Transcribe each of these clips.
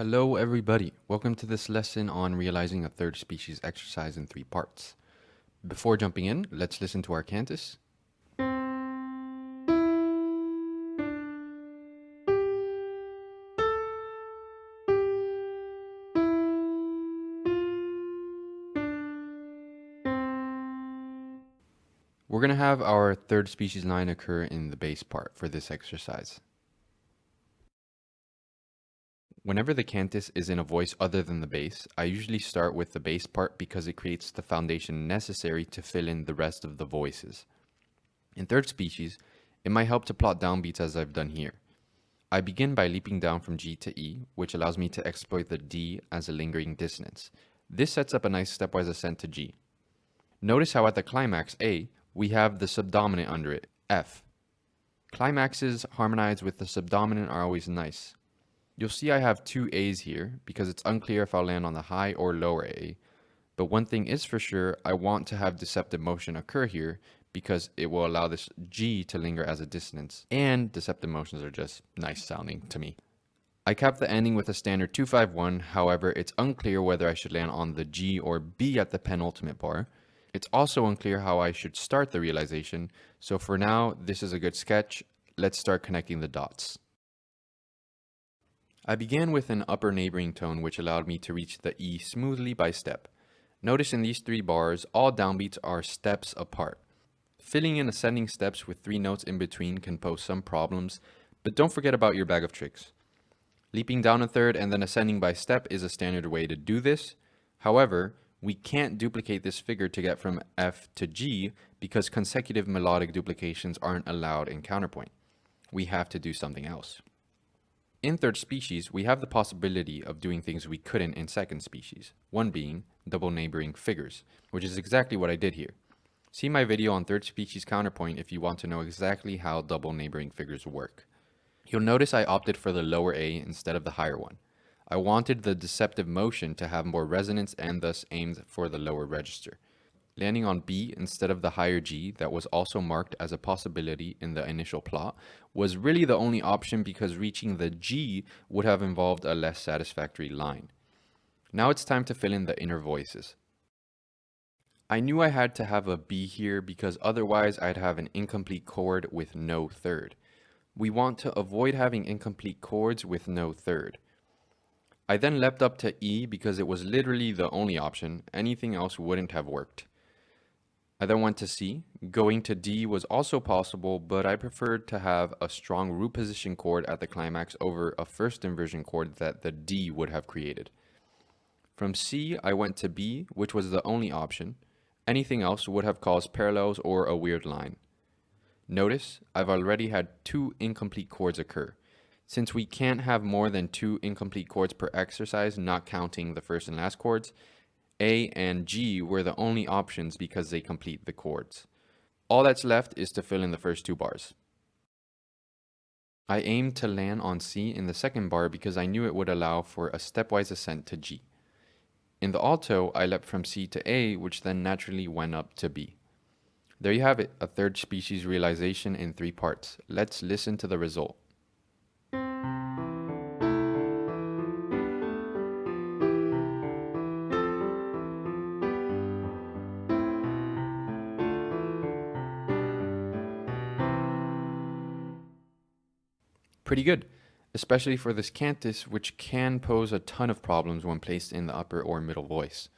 Hello everybody, welcome to this lesson on realizing a third species exercise in 3 parts. Before jumping in, let's listen to our cantus. We're going to have our third species line occur in the bass part for this exercise. Whenever the cantus is in a voice other than the bass, I usually start with the bass part because it creates the foundation necessary to fill in the rest of the voices. In third species, it might help to plot downbeats as I've done here. I begin by leaping down from G to E, which allows me to exploit the D as a lingering dissonance. This sets up a nice stepwise ascent to G. Notice how at the climax A, we have the subdominant under it, F. Climaxes harmonized with the subdominant are always nice. You'll see I have 2 A's here because it's unclear if I'll land on the high or lower A. But one thing is for sure, I want to have deceptive motion occur here because it will allow this G to linger as a dissonance, and deceptive motions are just nice sounding to me. I cap the ending with a standard 2-5-1, however it's unclear whether I should land on the G or B at the penultimate bar. It's also unclear how I should start the realization, so for now this is a good sketch. Let's start connecting the dots. I began with an upper neighboring tone which allowed me to reach the E smoothly by step. Notice in these 3 bars, all downbeats are steps apart. Filling in ascending steps with 3 notes in between can pose some problems, but don't forget about your bag of tricks. Leaping down a third and then ascending by step is a standard way to do this. However, we can't duplicate this figure to get from F to G because consecutive melodic duplications aren't allowed in counterpoint. We have to do something else. In third species, we have the possibility of doing things we couldn't in second species, one being double neighboring figures, which is exactly what I did here. See my video on third species counterpoint if you want to know exactly how double neighboring figures work. You'll notice I opted for the lower A instead of the higher one. I wanted the deceptive motion to have more resonance and thus aimed for the lower register. Landing on B instead of the higher G that was also marked as a possibility in the initial plot was really the only option because reaching the G would have involved a less satisfactory line. Now it's time to fill in the inner voices. I knew I had to have a B here because otherwise I'd have an incomplete chord with no third. We want to avoid having incomplete chords with no third. I then leapt up to E because it was literally the only option. Anything else wouldn't have worked. I then went to C. Going to D was also possible, but I preferred to have a strong root position chord at the climax over a first inversion chord that the D would have created. From C, I went to B, which was the only option. Anything else would have caused parallels or a weird line. Notice, I've already had 2 incomplete chords occur. Since we can't have more than 2 incomplete chords per exercise, not counting the first and last chords, A and G were the only options because they complete the chords. All that's left is to fill in the first 2 bars. I aimed to land on C in the second bar because I knew it would allow for a stepwise ascent to G. In the alto, I leapt from C to A, which then naturally went up to B. There you have it, a third species realization in 3 parts. Let's listen to the result. Pretty good, especially for this cantus, which can pose a ton of problems when placed in the upper or middle voice.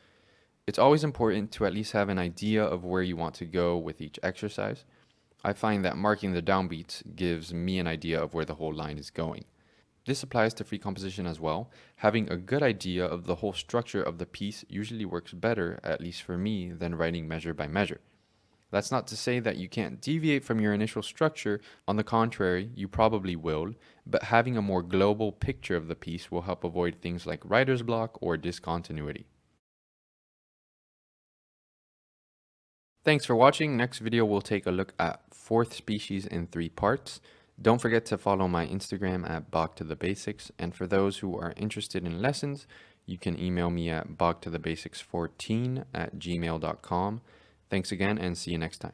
It's always important to at least have an idea of where you want to go with each exercise. I find that marking the downbeats gives me an idea of where the whole line is going. This applies to free composition as well. Having a good idea of the whole structure of the piece usually works better, at least for me, than writing measure by measure. That's not to say that you can't deviate from your initial structure. On the contrary, you probably will, but having a more global picture of the piece will help avoid things like writer's block or discontinuity. Thanks for watching. Next video we'll take a look at fourth species in 3 parts. Don't forget to follow my Instagram at bachtothebasics, and for those who are interested in lessons, you can email me at bachtothebasics14@gmail.com. Thanks again and see you next time.